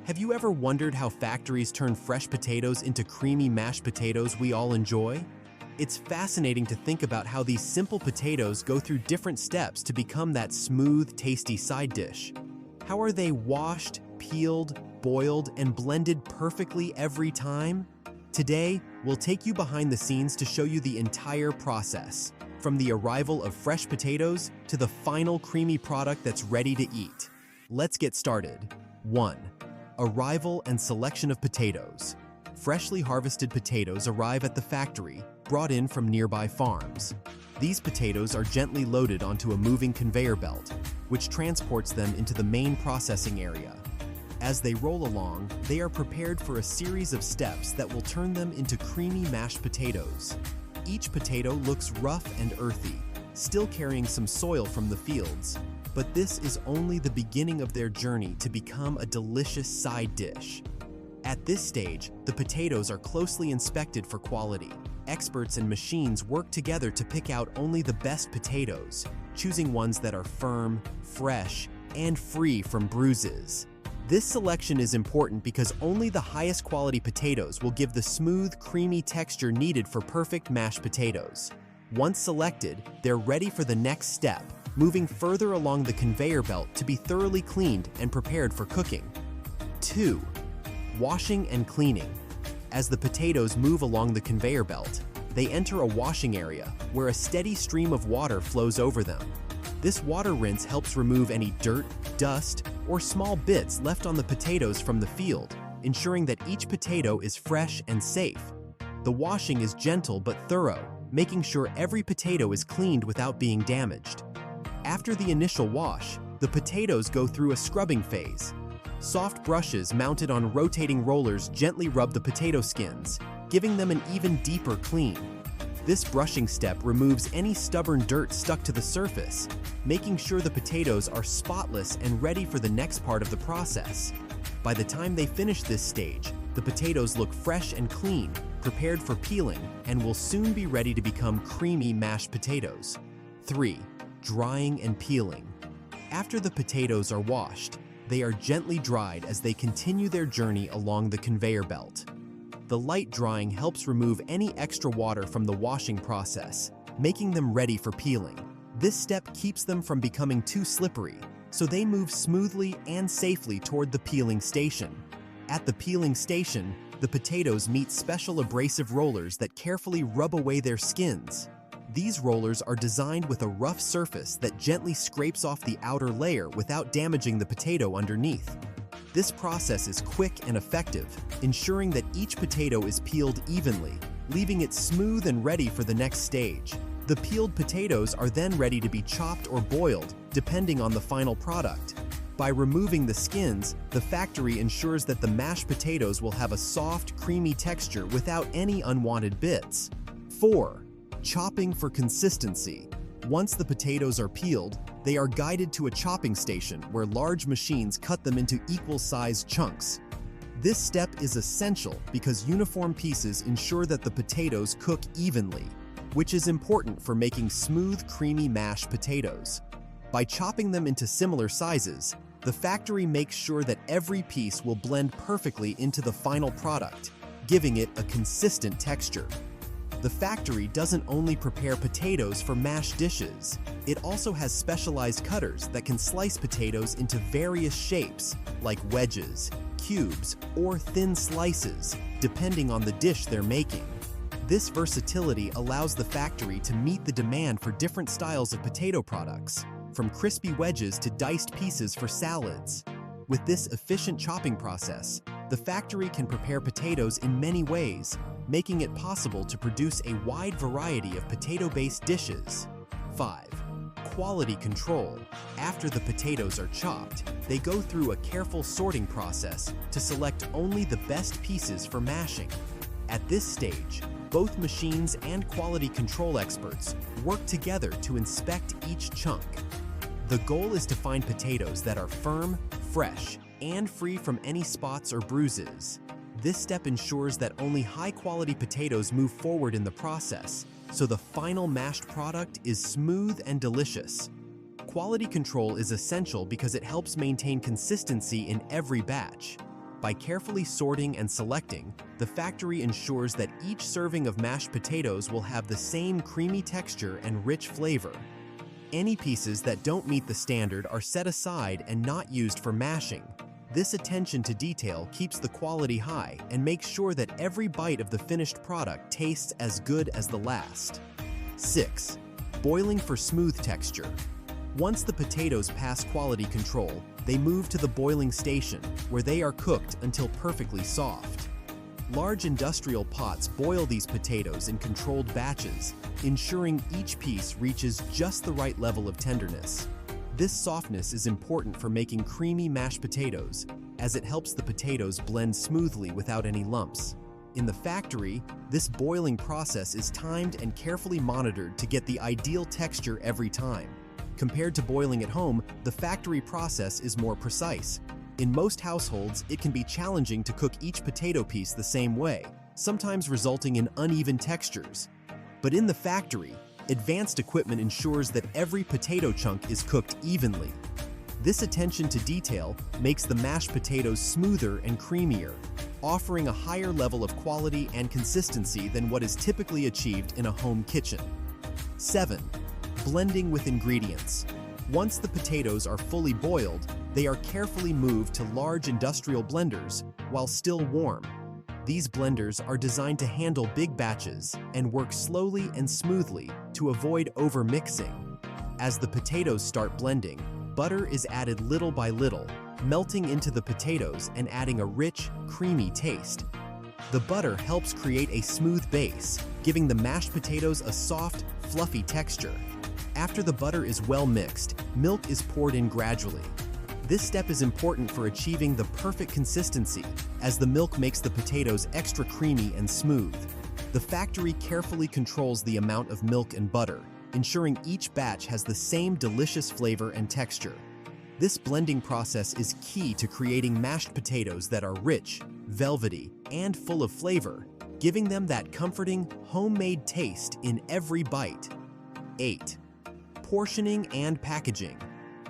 Have you ever wondered how factories turn fresh potatoes into creamy mashed potatoes we all enjoy? It's fascinating to think about how these simple potatoes go through different steps to become that smooth, tasty side dish. How are they washed, peeled, boiled, and blended perfectly every time? Today, we'll take you behind the scenes to show you the entire process, from the arrival of fresh potatoes to the final creamy product that's ready to eat. Let's get started. 1. Arrival and selection of potatoes. Freshly harvested potatoes arrive at the factory, brought in from nearby farms. These potatoes are gently loaded onto a moving conveyor belt, which transports them into the main processing area. As they roll along, they are prepared for a series of steps that will turn them into creamy mashed potatoes. Each potato looks rough and earthy, still carrying some soil from the fields. But this is only the beginning of their journey to become a delicious side dish. At this stage, the potatoes are closely inspected for quality. Experts and machines work together to pick out only the best potatoes, choosing ones that are firm, fresh, and free from bruises. This selection is important because only the highest quality potatoes will give the smooth, creamy texture needed for perfect mashed potatoes. Once selected, they're ready for the next step, moving further along the conveyor belt to be thoroughly cleaned and prepared for cooking. 2. Washing and cleaning. As the potatoes move along the conveyor belt, they enter a washing area where a steady stream of water flows over them. This water rinse helps remove any dirt, dust, or small bits left on the potatoes from the field, ensuring that each potato is fresh and safe. The washing is gentle but thorough, making sure every potato is cleaned without being damaged. After the initial wash, the potatoes go through a scrubbing phase. Soft brushes mounted on rotating rollers gently rub the potato skins, giving them an even deeper clean. This brushing step removes any stubborn dirt stuck to the surface, making sure the potatoes are spotless and ready for the next part of the process. By the time they finish this stage, the potatoes look fresh and clean, prepared for peeling, and will soon be ready to become creamy mashed potatoes. 3. Drying and peeling. After the potatoes are washed, they are gently dried as they continue their journey along the conveyor belt. The light drying helps remove any extra water from the washing process, making them ready for peeling. This step keeps them from becoming too slippery, so they move smoothly and safely toward the peeling station. At the peeling station, the potatoes meet special abrasive rollers that carefully rub away their skins. These rollers are designed with a rough surface that gently scrapes off the outer layer without damaging the potato underneath. This process is quick and effective, ensuring that each potato is peeled evenly, leaving it smooth and ready for the next stage. The peeled potatoes are then ready to be chopped or boiled, depending on the final product. By removing the skins, the factory ensures that the mashed potatoes will have a soft, creamy texture without any unwanted bits. 4. Chopping for consistency. Once the potatoes are peeled, they are guided to a chopping station where large machines cut them into equal-sized chunks. This step is essential because uniform pieces ensure that the potatoes cook evenly, which is important for making smooth, creamy mashed potatoes. By chopping them into similar sizes, the factory makes sure that every piece will blend perfectly into the final product, giving it a consistent texture. The factory doesn't only prepare potatoes for mashed dishes, it also has specialized cutters that can slice potatoes into various shapes, like wedges, cubes, or thin slices, depending on the dish they're making. This versatility allows the factory to meet the demand for different styles of potato products, from crispy wedges to diced pieces for salads. With this efficient chopping process, the factory can prepare potatoes in many ways, making it possible to produce a wide variety of potato-based dishes. 5. Quality control. After the potatoes are chopped, they go through a careful sorting process to select only the best pieces for mashing. At this stage, both machines and quality control experts work together to inspect each chunk. The goal is to find potatoes that are firm, fresh, and free from any spots or bruises. This step ensures that only high-quality potatoes move forward in the process, so the final mashed product is smooth and delicious. Quality control is essential because it helps maintain consistency in every batch. By carefully sorting and selecting, the factory ensures that each serving of mashed potatoes will have the same creamy texture and rich flavor. Any pieces that don't meet the standard are set aside and not used for mashing. This attention to detail keeps the quality high and makes sure that every bite of the finished product tastes as good as the last. 6. Boiling for smooth texture. Once the potatoes pass quality control, they move to the boiling station, where they are cooked until perfectly soft. Large industrial pots boil these potatoes in controlled batches, ensuring each piece reaches just the right level of tenderness. This softness is important for making creamy mashed potatoes, as it helps the potatoes blend smoothly without any lumps. In the factory, this boiling process is timed and carefully monitored to get the ideal texture every time. Compared to boiling at home, the factory process is more precise. In most households, it can be challenging to cook each potato piece the same way, sometimes resulting in uneven textures. But in the factory, advanced equipment ensures that every potato chunk is cooked evenly. This attention to detail makes the mashed potatoes smoother and creamier, offering a higher level of quality and consistency than what is typically achieved in a home kitchen. 7. Blending with ingredients. Once the potatoes are fully boiled, they are carefully moved to large industrial blenders while still warm. These blenders are designed to handle big batches and work slowly and smoothly to avoid over-mixing. As the potatoes start blending, butter is added little by little, melting into the potatoes and adding a rich, creamy taste. The butter helps create a smooth base, giving the mashed potatoes a soft, fluffy texture. After the butter is well mixed, milk is poured in gradually. This step is important for achieving the perfect consistency, as the milk makes the potatoes extra creamy and smooth. The factory carefully controls the amount of milk and butter, ensuring each batch has the same delicious flavor and texture. This blending process is key to creating mashed potatoes that are rich, velvety, and full of flavor, giving them that comforting, homemade taste in every bite. 8. Portioning and packaging.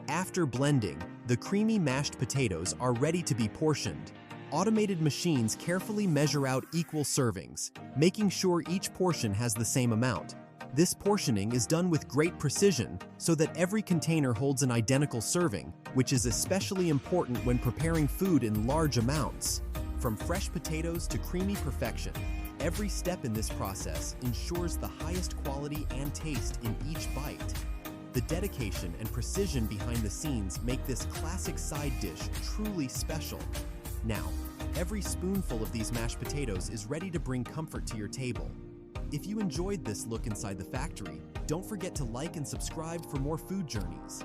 After blending, the creamy mashed potatoes are ready to be portioned. Automated machines carefully measure out equal servings, making sure each portion has the same amount. This portioning is done with great precision so that every container holds an identical serving, which is especially important when preparing food in large amounts. From fresh potatoes to creamy perfection, every step in this process ensures the highest quality and taste in each bite. The dedication and precision behind the scenes make this classic side dish truly special. Now, every spoonful of these mashed potatoes is ready to bring comfort to your table. If you enjoyed this look inside the factory, don't forget to like and subscribe for more food journeys.